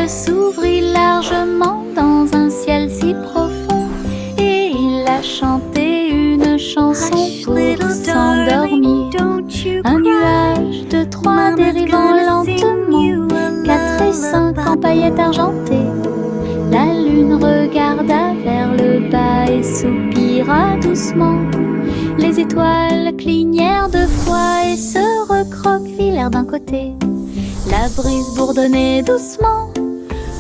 s'ouvrit largement dans un ciel si profond, et il a chanté une chanson pour s'endormir. Un nuage de 3 dérivant lentement, 4 et 5 en paillettes argentées. La lune regarda vers le bas et soupira doucement. Les étoiles clignèrent de fois et se recroquevillèrent d'un côté. La brise bourdonnait doucement,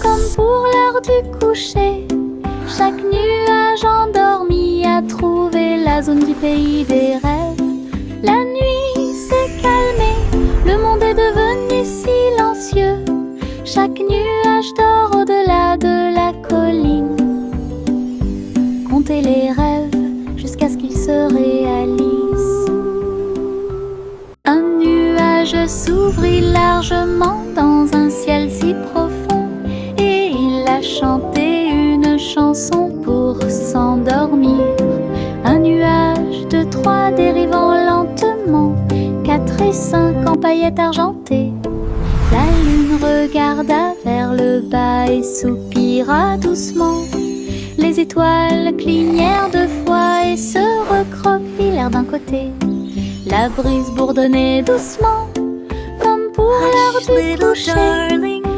comme pour l'heure du coucher. Chaque nuage endormi a trouvé la zone du pays des rêves. La nuit s'est calmée, le monde est devenu silencieux. Chaque nuage dort au-delà de la colline. Comptez les rêves jusqu'à ce qu'ils se réalisent. Un nuage s'ouvrit largement dans un ciel si profond, et il a chanté une chanson pour s'endormir. Un nuage de 3 dérivant lentement, 4 et 5 en paillettes argentées. La lune regarda vers le bas et soupira doucement. Les étoiles clignèrent de fois et se recroquevillèrent d'un côté. La brise bourdonnait doucement, comme pour l'heure du coucher.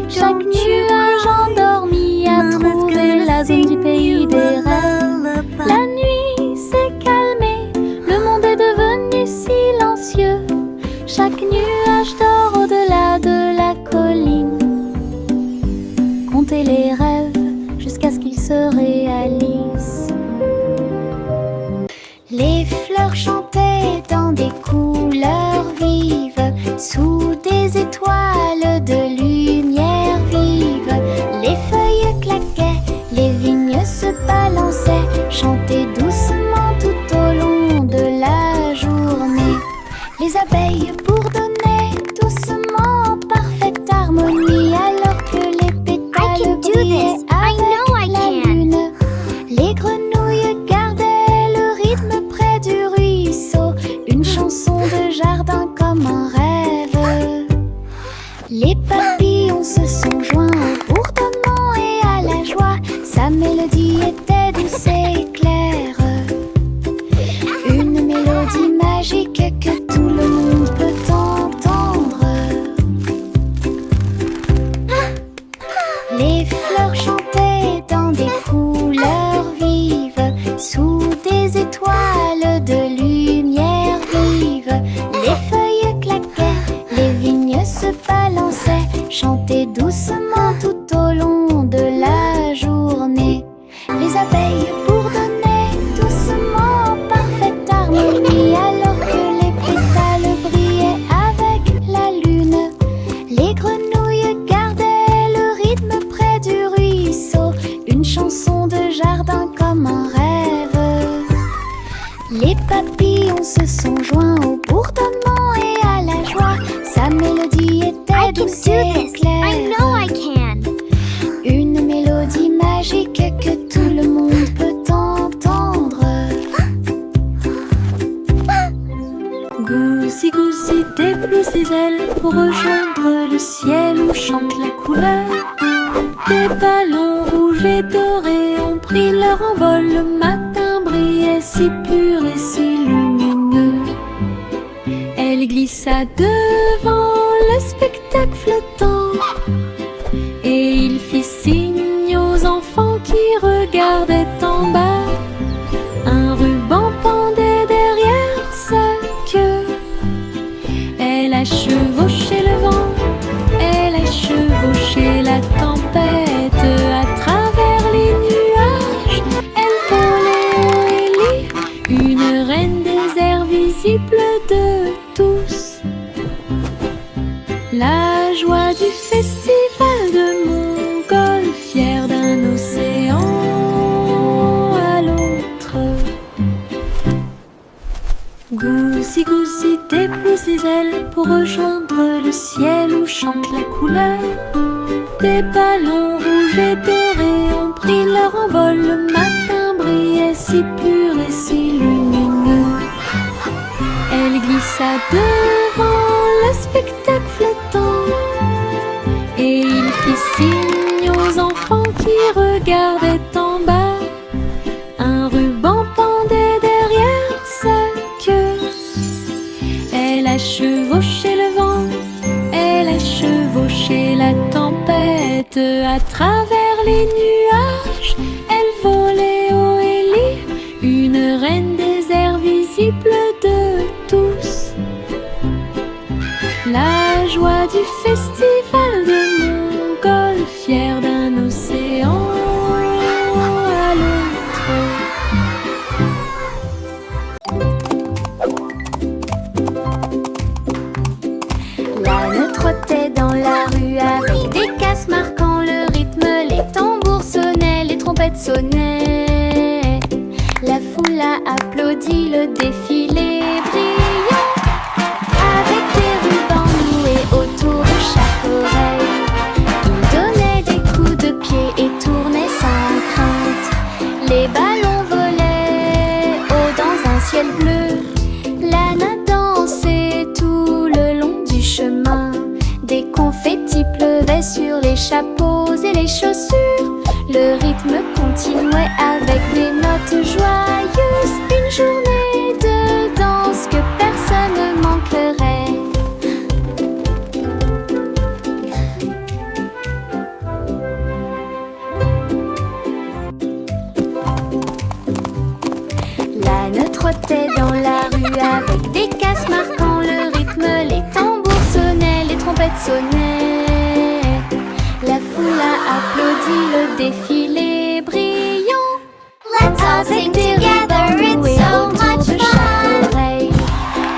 Chaque nuage endormi a trouvé la zone du pays des rêves. La nuit s'est calmée, le monde est devenu silencieux. Chaque nuage dort au-delà de la colline. Comptez les rêves jusqu'à ce qu'ils se réalisent. Les fleurs chantaient dans des couleurs vives, sous des étoiles de lumière vive. Les feuilles claquaient, les vignes se balançaient, chantaient doucement tout au long de la journée. Les abeilles bourdonnaient doucement en parfaite harmonie, alors que les pétales brillaient avec la lune. Les grenouilles gardaient le rythme près du ruisseau, une chanson de jardin comme un rêve. Les papillons se sont joints au bourdonnement et à la joie. Sa mélodie était douce et claire, une mélodie magique que tout le monde peut entendre. Les fleurs chantaient dans des couleurs vives, sous des étoiles de lumière vive. Les feuilles claquaient, les vignes se balançaient, chantaient doucement tout au long de la journée. Les abeilles bourdonnaient doucement en parfaite harmonie, alors que les pétales brillaient avec la lune. Les grenouilles gardaient le rythme près du ruisseau, une chanson de jardin comme un rêve. Les papillons se sont joints au bourdonnement et à la joie. Sa mélodie était douce et claire, une mélodie magique que tout le monde peut entendre. Goosey, Goosey déplie ses ailes pour rejoindre le ciel où chante la couleur. Des ballons rouges et dorés ont pris leur envol. Le matin brillait si pur et si lumineux. Elle glissa devant le spectacle flottant, et il fit signe aux enfants qui regardaient en bas. Un ruban pendait derrière sa queue. Elle a chevauché le vent, elle a chevauché la tempête. À travers les nuages, elle volait haut et libre, une reine des airs visible de tous. La joie du festival de montgolfière, d'un océan à l'autre. Goosey, Goosey déplie ses ailes pour rejoindre le ciel où chante la couleur. Des ballons rouges et dorés ont pris leur envol. Le matin brillait si pur et si lumineux. Elle glissa devant le spectacle flottant, et il fit signe regardait en bas. Un ruban pendait derrière sa queue. Elle a chevauché le vent, elle a chevauché la tempête. À travers les nuages, elle volait haut et libre, une reine des airs visible de tous. La joie du festival de Mongols, fière d'un océan à l'autre. L'âne trottait dans la rue avec des casses marquant le rythme. Les tambours sonnaient, les trompettes sonnaient. La foule a applaudi le défilé brillant, avec des rubans noués autour de chaque oreille. Il donnait des coups de pied et tournait sans crainte. Les ballons volaient haut dans un ciel bleu. L'âne a dansé tout le long du chemin. Des confettis pleuvaient sur les chapeaux et les chaussures. Le rythme continuait avec des notes joyeuses. Une journée de danse que personne ne manquerait. L'âne trottait dans la rue avec des casses marquant le rythme. Les tambours sonnaient, les trompettes sonnaient. La foule a applaudi le défilé brillant. Let's all sing together, it's so much fun.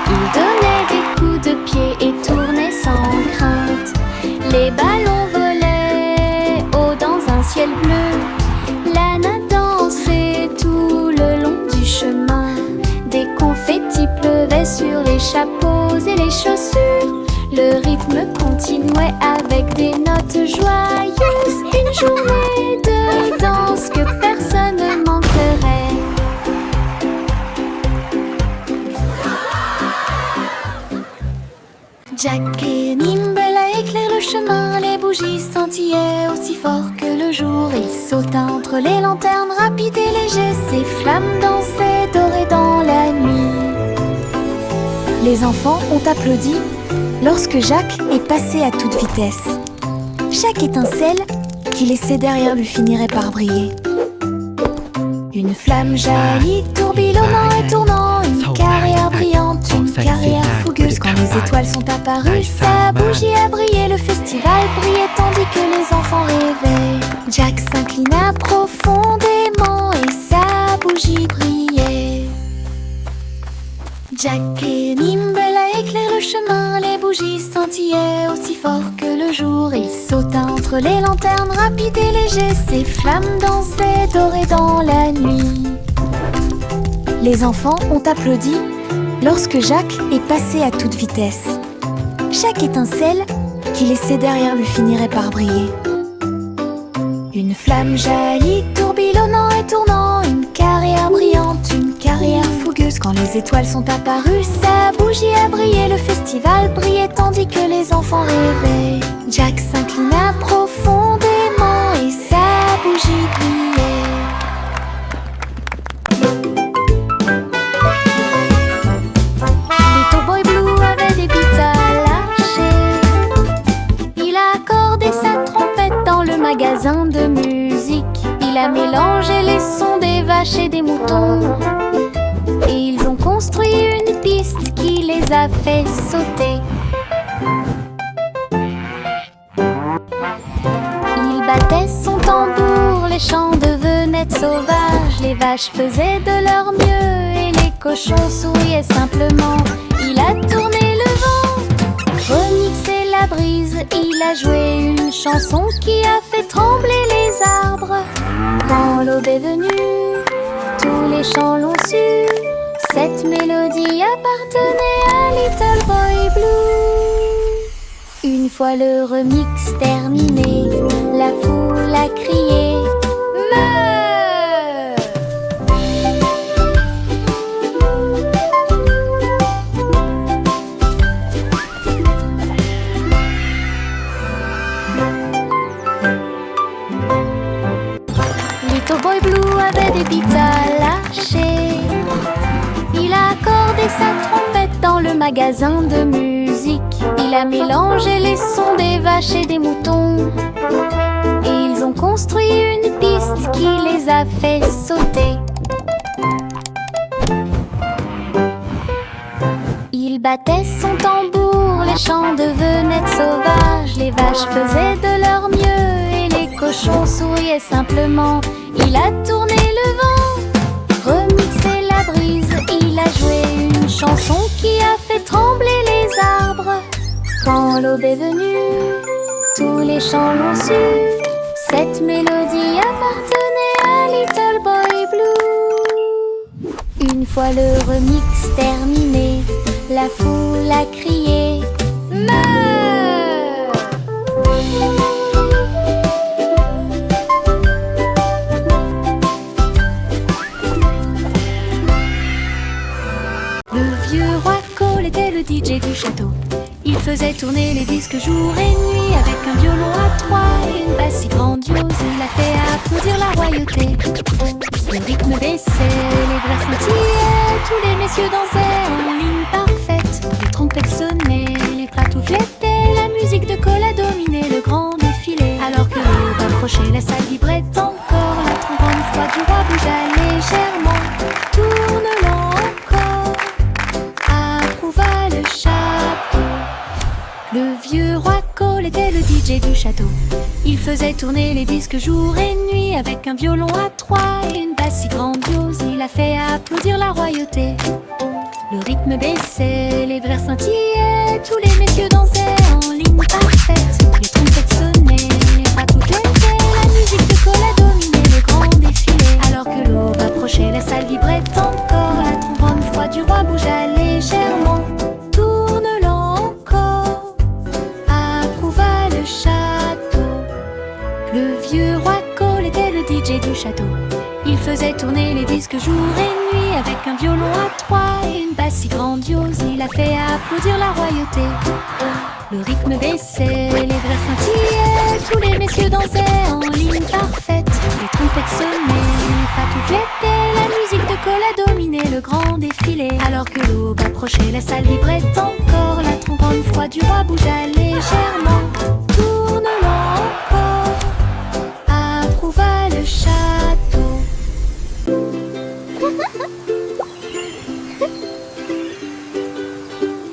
Il donnait des coups de pied et tournait sans crainte. Les ballons volaient haut dans un ciel bleu. L'âne a dansé tout le long du chemin. Des confettis pleuvaient sur les chapeaux et les chaussures. Le rythme continuait avec des notes joyeuses. Une journée de danse que personne ne manquerait. Jack et Nimble éclairent le chemin. Les bougies scintillaient aussi fort que le jour. Il sauta entre les lanternes rapides et légers. Ses flammes dansaient dorées dans la nuit. Les enfants ont applaudi lorsque Jacques est passé à toute vitesse. Chaque étincelle qu'il laissait derrière lui finirait par briller. Une flamme jaillit, tourbillonnant et tournant. Une carrière brillante, une carrière fougueuse. Quand les étoiles sont apparues, sa bougie a brillé. Le festival brillait tandis que les enfants rêvaient. Jack s'inclina profondément et sa bougie brillait. Jack et Nimble éclairent le chemin. Les bougies scintillaient aussi fort que le jour. Il sauta entre les lanternes rapides et légers. Ses flammes dansaient dorées dans la nuit. Les enfants ont applaudi lorsque Jacques est passé à toute vitesse. Chaque étincelle qu'il laissait derrière lui finirait par briller. Une flamme jaillit, tourbillonnant et tournant. Une carrière brillante, une carrière fougueuse. Quand les étoiles sont apparues, sa bougie a brillé. Le festival brillait tandis que les enfants rêvaient. Jack s'inclina profondément et sa bougie brillait. Little Boy Blue avait des pizzas à lâcher. Il a accordé sa trompette dans le magasin de musique. Il a mélangé les sons des vaches et des moutons. Ils ont construit une piste qui les a fait sauter. Il battait son tambour, les champs devenaient sauvages. Les vaches faisaient de leur mieux et les cochons souriaient simplement. Il a tourné le vent, remixé la brise. Il a joué une chanson qui a fait trembler les arbres. Quand l'aube est venue, tous les champs l'ont su. Cette mélodie appartenait à Little Boy Blue. Une fois le remix terminé, la foule a crié Meuh! le magasin de musique. Il a mélangé les sons des vaches et des moutons. Et ils ont construit une piste qui les a fait sauter. Il battait son tambour, les champs devenaient sauvages. Les vaches faisaient de leur mieux et les cochons souriaient simplement. Il a tourné le vent, remixé la brise. Il a joué une chanson qui a fait trembler les arbres. Quand l'aube est venue, tous les champs l'ont su. Cette mélodie appartenait à Little Boy Blue. Une fois le remix terminé, la foule a crié Meurs! Le vieux roi Cole était le DJ du château. Il faisait tourner les disques jour et nuit avec un violon à trois et une basse si grandiose. Il a fait applaudir la royauté. Le rythme baissait, les verres scintillaient, tous les messieurs dansaient en ligne parfaite. Les trompettes sonnaient, les plateaux flétaient, la musique de Cole a dominé le grand défilé. Alors que l'aube approchait, la salle vibrait encore. La trombone froide du roi bougea légèrement. Tourne-le encore, approuva le château. Le vieux roi Cole était le DJ du château. Il faisait tourner les disques jour et nuit avec un violon à trois et une basse si grandiose. Il a fait applaudir la royauté. Le rythme baissait, les verres scintillaient, tous les messieurs dansaient en ligne parfaite. Les trompettes sonnaient, les bateaux flétaient, la musique de Cole a dominé le grand défilé. Alors que l'aube approchait, la salle vibrait encore. La trombone froide du roi bougea légèrement. Tourne-le encore, approuva le château. Le vieux roi Cole était le DJ du château. Il faisait tourner les disques jour et nuit avec un violon à trois et une basse si grandiose. Il a fait applaudir la royauté. Le rythme baissait, les verres scintillaient, tous les messieurs dansaient en ligne parfaite. Les trompettes sonnaient, les patous flétaient, la musique de Cole a dominé le grand défilé. Alors que l'aube approchait, la salle vibrait encore. La trombone froide du roi bougea légèrement. Tourne-le encore, approuva le château.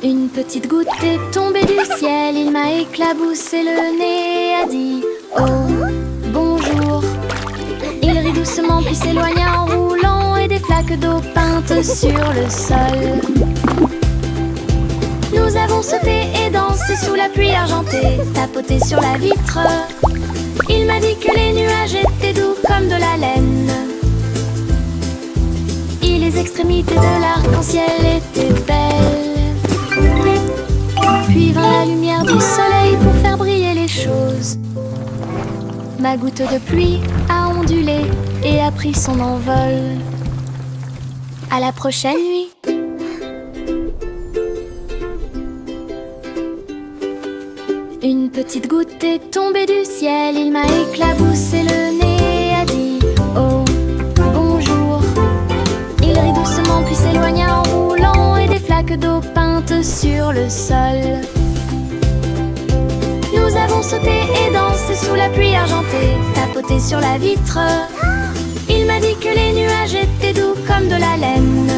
Une petite goutte est tombée du ciel, il m'a éclaboussé le nez, a dit oh, bonjour. Il rit doucement puis s'éloigna en roulant et des flaques d'eau peintes sur le sol. Nous avons sauté et dansé sous la pluie argentée, tapoté sur la vitre. Il m'a dit que les nuages étaient doux comme de la laine. Et les extrémités de l'arc-en-ciel étaient belles. Puis vint la lumière du soleil pour faire briller les choses. Ma goutte de pluie a ondulé et a pris son envol. À la prochaine nuit. Une petite goutte est tombée du ciel, il m'a éclaboussé le nez, a dit oh, bonjour. Il rit doucement puis s'éloigna en roulant et des flaques d'eau peintes sur le sol. Nous avons sauté et dansé sous la pluie argentée, tapoté sur la vitre. Il m'a dit que les nuages étaient doux comme de la laine.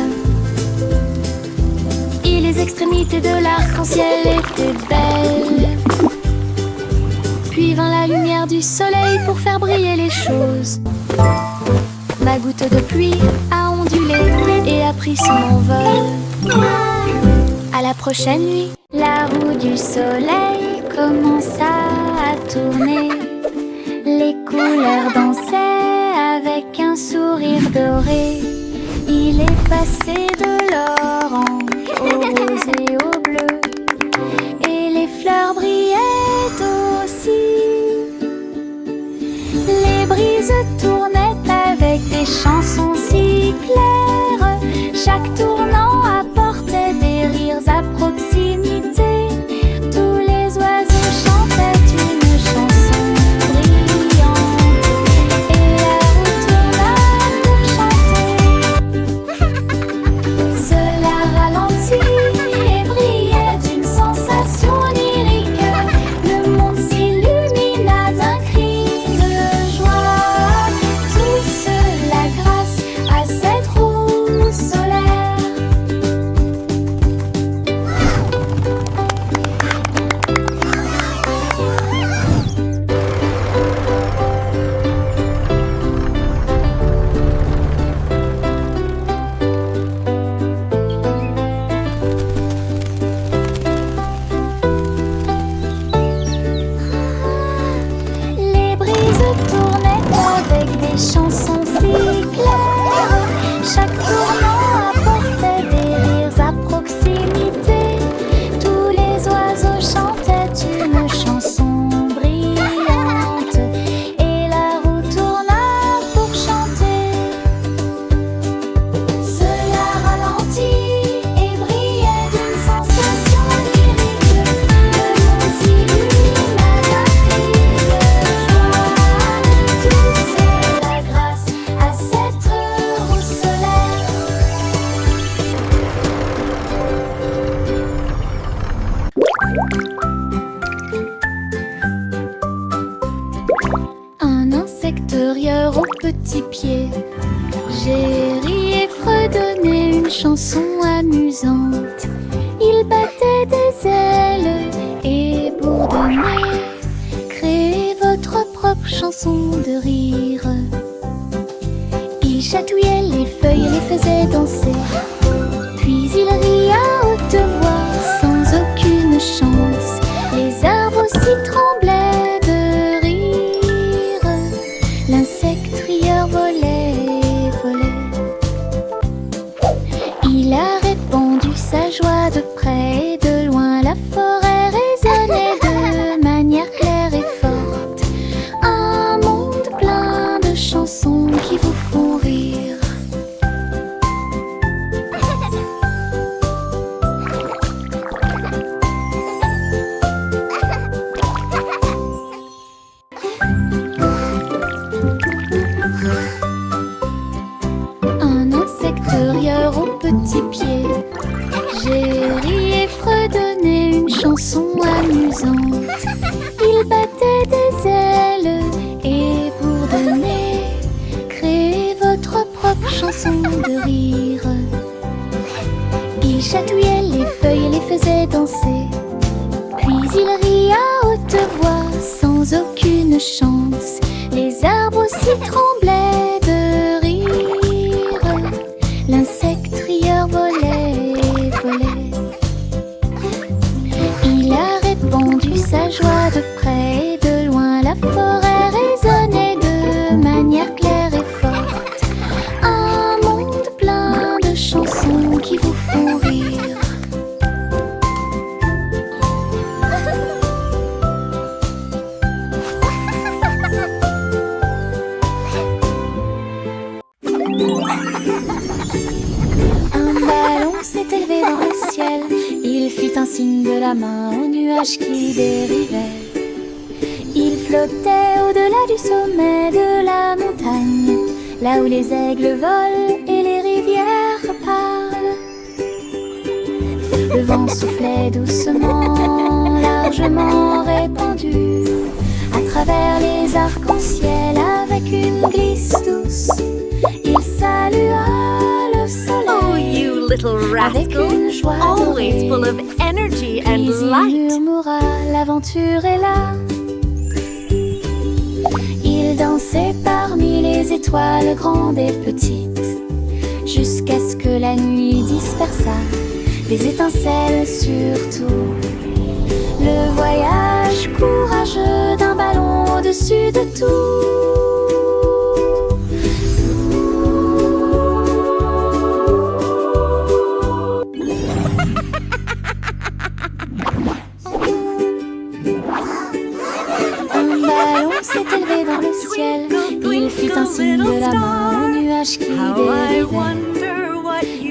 Et les extrémités de l'arc-en-ciel étaient belles. Puis vint la lumière du soleil pour faire briller les choses. Ma goutte de pluie a ondulé et a pris son envol. À la prochaine nuit. La roue du soleil commença à tourner. Les couleurs dansaient avec un sourire doré. Il est passé de l'orange au rose et au bleu, et les fleurs brillaient aussi. Les brises tournaient avec des chansons si claires. Chaque tournant apportait des rires à proximité. Tous les oiseaux chantaient une chanson brillante, et la roue tourna pour chanter. Cela ralentit et petits pieds. J'ai ri et fredonné une chanson amusante. Il battait des ailes et bourdonnait. Créez votre propre chanson de rire. Il chatouillait les feuilles et les faisait danser. Puis il rit à haute voix sans aucune chance. Les arbres aussi tremblaient de rire. L'insecte rieur volait et volait. Il a répandu sa joie de près et de loin. La forêt résonnait de manière claire et forte. Un monde plein de chansons qui vous font rire. Petits pieds. J'ai ri et fredonné une chanson amusante. Il battait des ailes et bourdonnait. Créez votre propre chanson de rire. Il chatouillait les feuilles et les faisait danser. Puis il rit à haute voix sans aucune chance. Les arbres aussi tremblaient de rire. L'insecte rieur volait et volait. Il a répandu sa joie de près et de loin. La forêt résonnait de manière claire et forte. Un monde plein de chansons qui vous font rire. Élevé dans le ciel, il fit un signe de la main aux nuages qui dérivaient. Il flottait au-delà du sommet de la montagne, là où les aigles volent et les rivières parlent. Le vent soufflait doucement, largement répandu, à travers les arcs-en-ciel avec une glisse douce. Il salua le soleil. Oh, you little rascal, always full of energy and Puis light. il murmura, l'aventure est là. Il dansait parmi les étoiles grandes et petites, jusqu'à ce que la nuit dispersât des étincelles surtout. Le voyage courageux d'un ballon au-dessus de tout. S'est élevé dans le ciel, il fit un signe de la main aux nuages qui dérivaient.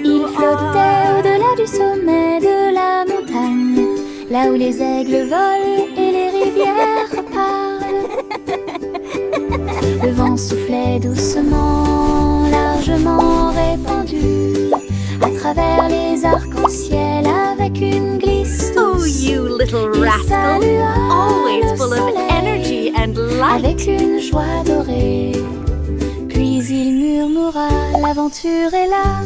Il flottait au-delà du sommet de la montagne, là où les aigles volent et les rivières parlent. Le vent soufflait doucement, largement répandu, à travers les arcs-en-ciel avec une glisse douce. Oh, you little Il rascal, salua always le full of soleil energy and light. avec une joie dorée. Puis il murmura, l'aventure est là.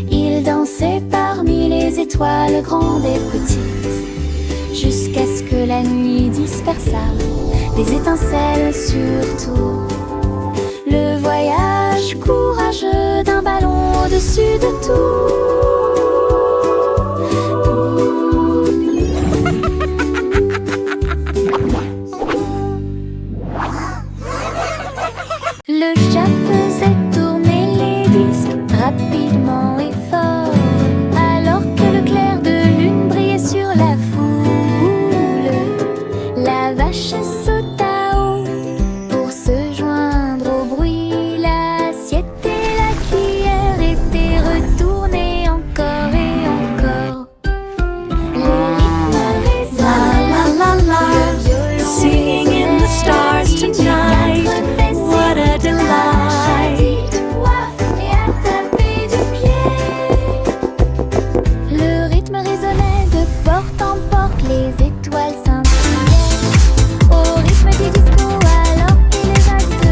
Il dansait parmi les étoiles grandes et petites, jusqu'à ce que la nuit dispersât des étincelles surtout. Le voyage courageux d'un ballon au-dessus de tout. Le chat faisait tourner les disques rapidement et fort, alors que le clair de lune brillait sur la foule. La vache sauta haut pour se joindre au bruit. L'assiette et la cuillère étaient retournées encore et encore. Les rythmes résonnaient, le violon Singing in the stars tonight. What a delight. et à taper du pied. Le rythme résonnait de porte en porte, les étoiles scintillaient au rythme du disco alors que les vagues de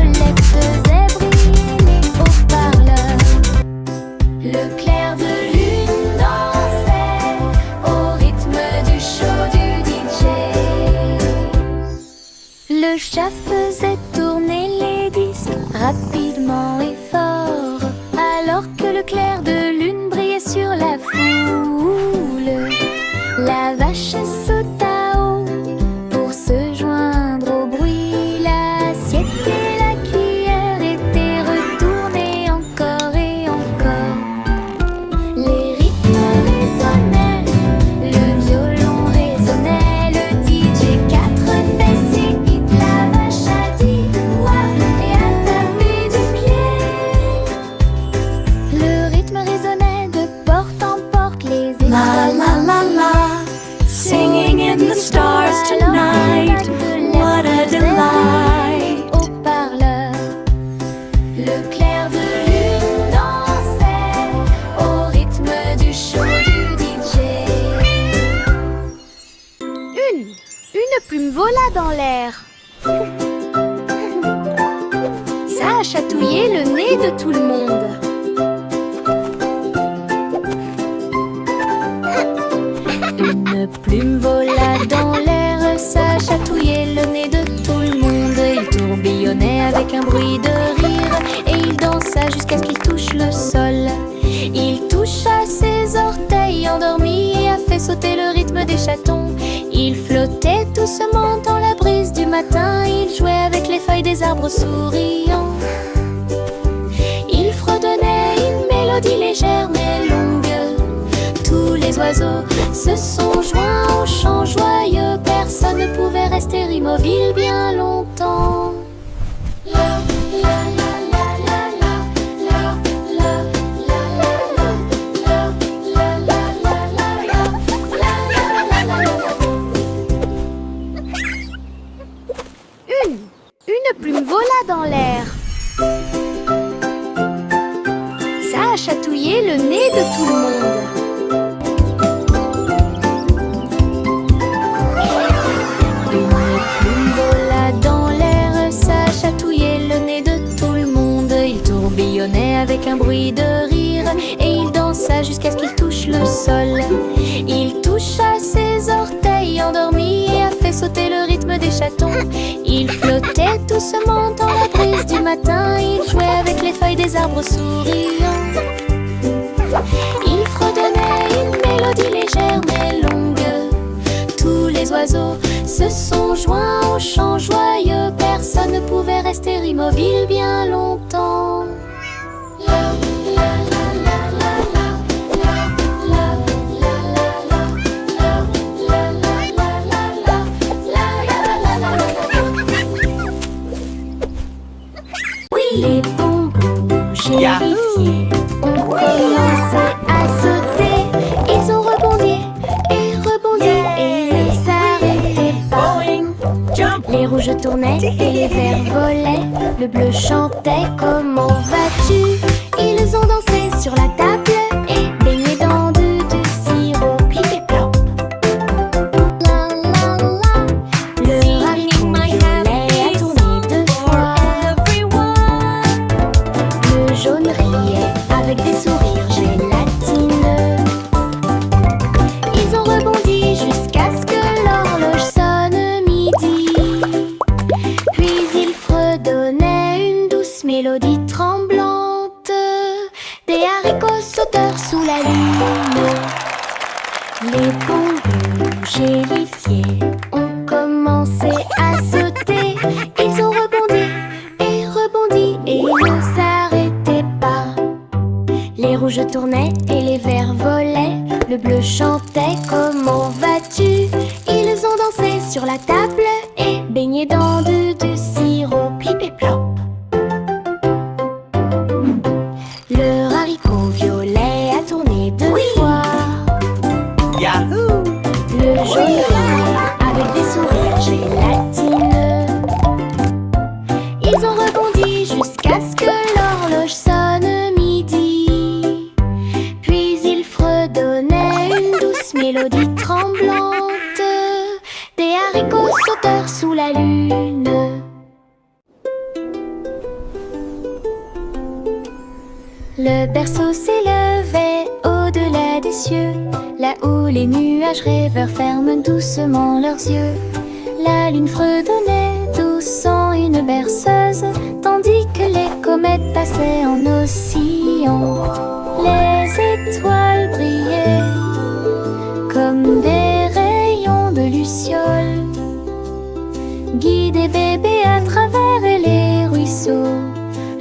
chat faisait tourner les disques rapidement et fort, alors que le clair de lune brillait sur la foule. La vache sauta haut pour se joindre au bruit. L'assiette et la cuillère étaient retournées encore et encore. Les rythmes résonnaient, le violon résonnait, le DJ 4 fesses imite la vache a dit ouaf et a tapé du pied. Le rythme résonnait de porte en porte, les La la la la, singing in the stars tonight. What a delight. Au parleur, le clair de lune dansait au rythme du show du DJ. Une plume vola dans l'air. Ça a chatouillé le nez de tout le monde. Une plume vola dans l'air, ça a chatouillé le nez de tout le monde. Il tourbillonnait avec un bruit de rire et il dansa jusqu'à ce qu'il touche le sol. Il toucha ses orteils endormis et a fait sauter le rythme des chatons. Il flottait doucement dans la brise du matin, il jouait avec les feuilles des arbres souriants. Il fredonnait une mélodie légère mais longue. Tous les oiseaux se sont joints au chant joyeux. Personne ne pouvait rester immobile bien longtemps. Une plume vola dans l'air. Ça a chatouillé le nez de tout le monde. Avec un bruit de rire et il dansa jusqu'à ce qu'il touche le sol. Il toucha ses orteils endormis et a fait sauter le rythme des chatons. Il flottait doucement dans la brise du matin, il jouait avec les feuilles des arbres souriants. Il fredonnait une mélodie légère mais longue. Tous les oiseaux se sont joints au chant joyeux. Personne ne pouvait rester immobile bien longtemps. Les bonbons gélifiés ont commencé à sauter. Ils ont rebondi et rebondi et ne s'arrêtaient pas. Les rouges tournaient et les verts volaient. Le bleu chantait comment vas-tu. Ils ont dansé sur la table et baigné dans du sirop. Plip et plop. La la la. Le haricot violet a tourné 2 fois. Le jaune riait avec des sourires gélatineux. Ils ont rebondi jusqu'à ce que l'horloge sonne midi. Puis ils fredonnaient une douce mélodie tremblante. Des haricots sauteurs sous la lune. Les bonbons gélifiés ont commencé à sauter. Ils ont rebondi et rebondi et ne s'arrêtaient pas. Les rouges tournaient et les verts volaient. Le bleu chantait comment vas-tu. Ils ont dansé sur la table et baigné dans du sirop. Plip et plop. Le haricot violet a tourné 2 fois. Yahoo! Le jaune riait avec des sourires gélatineux. Ils ont rebondi jusqu'à ce que l'horloge sonne midi. Puis ils fredonnaient une douce mélodie tremblante. Des haricots sauteurs sous la lune. Le berceau s'élevait au-delà des cieux, là où les nuages rêveurs ferment doucement leurs yeux. La lune fredonnait doucement doucement une berceuse, tandis que les comètes passaient en oscillant. Les étoiles brillaient comme des rayons de luciole, guidaient bébé à travers les ruisseaux.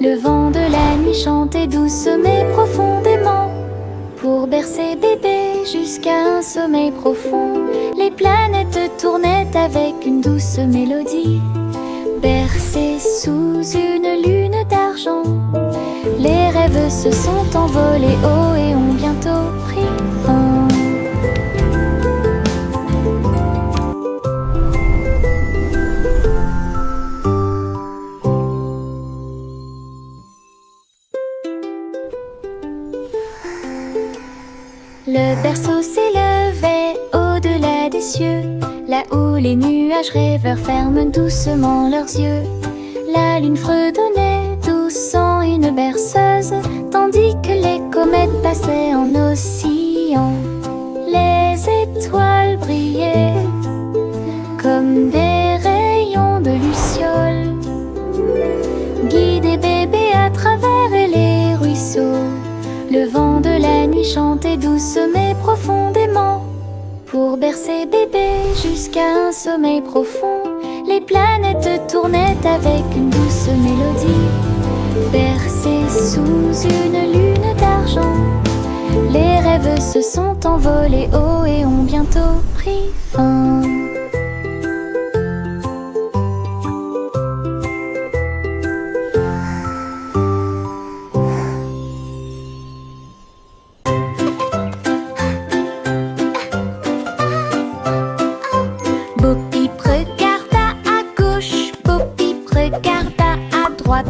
Le vent de la nuit chantait douce mais profondément, pour bercer bébé jusqu'à un sommeil profond. Les planètes tournaient avec une douce mélodie, bercées sous une lune d'argent. Les rêves se sont envolés haut et ont bientôt pris fin. Le berceau s'élevait au-delà des cieux, là où les nuages rêveurs ferment doucement leurs yeux. La lune fredonnait doucement une berceuse, tandis que les comètes passaient en oscillant. Les étoiles brillaient comme des rayons de luciole, guidaient bébé à travers les ruisseaux. Le vent de la nuit chantait douce mais profondément, pour bercer bébé jusqu'à un sommeil profond. Les planètes tournaient avec une douce mélodie, bercées sous une lune d'argent. Les rêves se sont envolés haut et ont bientôt pris fin.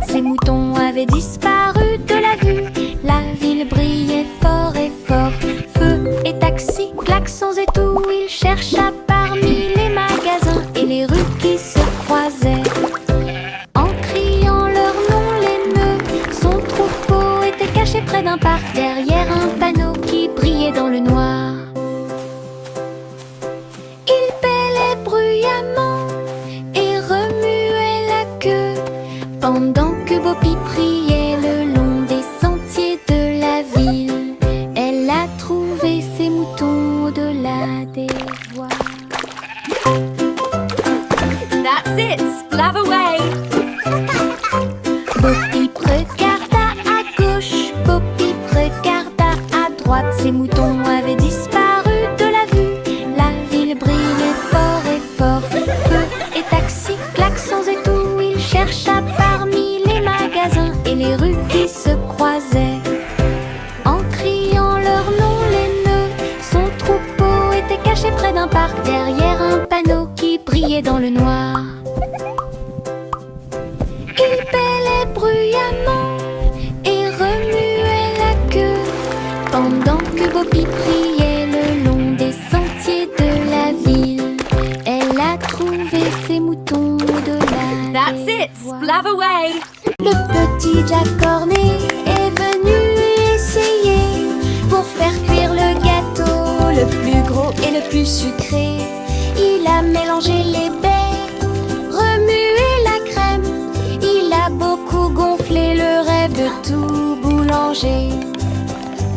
Ces moutons avaient disparu de la vue. La ville brillait fort et fort. Feu et taxis, klaxons et tout. Il chercha parmi les magasins et les rues qui se croisaient. En criant leur nom, les nœuds, son troupeau était caché près d'un parc, derrière un panneau qui brillait dans le noir. Il bêlait bruyamment et remuait la queue, pendant que Boppy priait le long des sentiers de la ville. Elle a trouvé ses moutons au-delà des voies. That's it, splav away. Boppy regarda à gauche, Boppy regarda à droite. Ses moutons avaient disparu de la vue. La ville brillait fort et fort. Feu et taxis, klaxons et tout. Il chercha parmi les magasins et les rues qui se croisaient. En criant leur nom, les nœuds, son troupeau était caché près d'un parc, derrière un panneau qui brillait dans le noir. Il bêlait bruyamment et remuait la queue, pendant que Boppy priait le long des sentiers de la ville. Elle a trouvé ses moutons au-delà That's des it, voies. splav away. Le petit Jack Cornet est venu essayer pour faire cuire le gâteau le plus gros et le plus sucré. Il a mélangé les baies, remué la crème. Il a beaucoup gonflé le rêve de tout boulanger.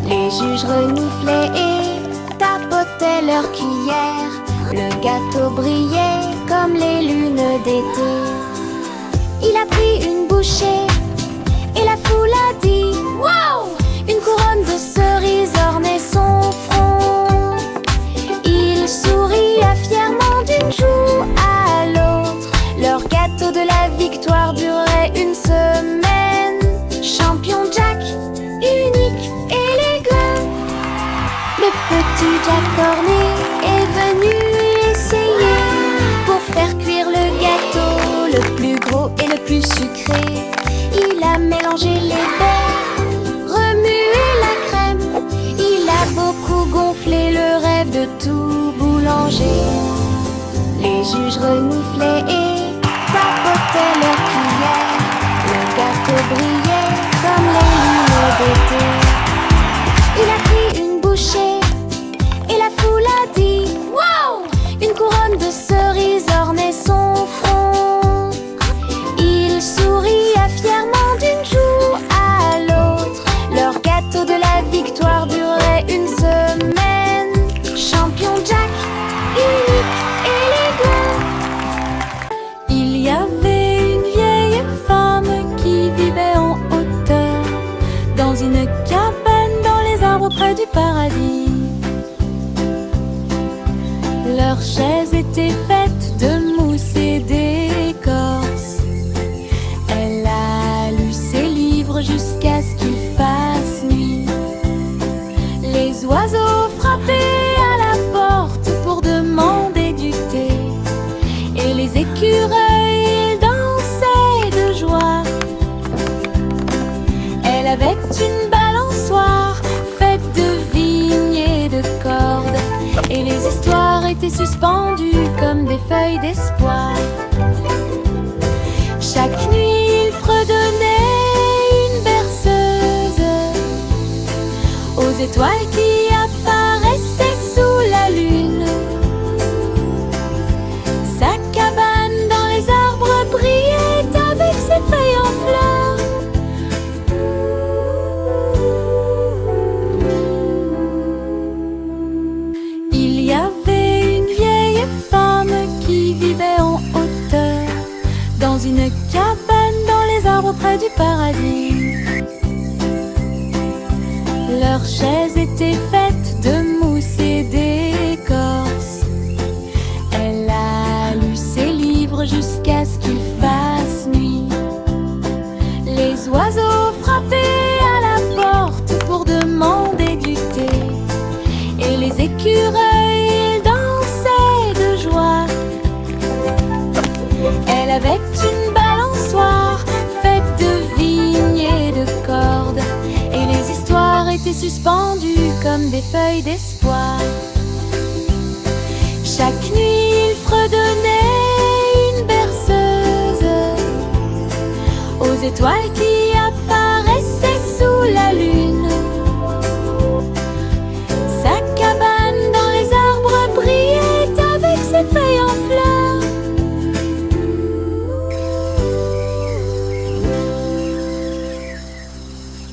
Les juges reniflaient et tapotaient leur cuillère. Le gâteau brillait comme les lunes d'été. Il a pris une bouchée et la foule a dit wow! Une couronne de cerises ornait son front. Il souria fièrement d'une joue à l'autre. Leur gâteau de la victoire durait une semaine. Champion Jack, unique, élégant. Le petit Jack Cornet est venu essayer pour faire cuire le gâteau le plus gros et le plus sucré. Il a mélangé les baies, remué la crème. Il a beaucoup gonflé le rêve de tout boulanger. Les juges reniflaient et tapotaient leur cuillère. Le gâteau brillait comme les lunes d'été. Il a pris une bouchée et la foule a dit wow! Une couronne de cerises ornait son front. Leurs chaises étaient faites de mousse et d'écorce. Elle a lu ses livres jusqu'à ce qu'il fasse nuit. Les oiseaux frappaient à la porte pour demander du thé. Et les écureuils dansaient de joie. Elle avait une balançoire faite de vignes et de cordes. Et les histoires étaient suspendues comme des feuilles d'espoir. Chaque nuit, il fredonnait une berceuse aux étoiles qui apparaissaient sous la lune. Sa cabane dans les arbres brillait avec ses feuilles en fleurs. Il y avait une vieille femme qui vivait en hauteur, dans une cabane dans les arbres près du paradis. Leurs chaises étaient faites de mousse et d'écorce. Elle a lu ses livres jusqu'à ce qu'il fasse nuit. Les oiseaux frappaient à la porte pour demander du thé. Et les écureuils dansaient de joie. Elle avait une balançoire faite de vignes et de cordes. Et les histoires étaient suspendues comme des feuilles d'espoir. Chaque nuit, il fredonnait une berceuse aux étoiles qui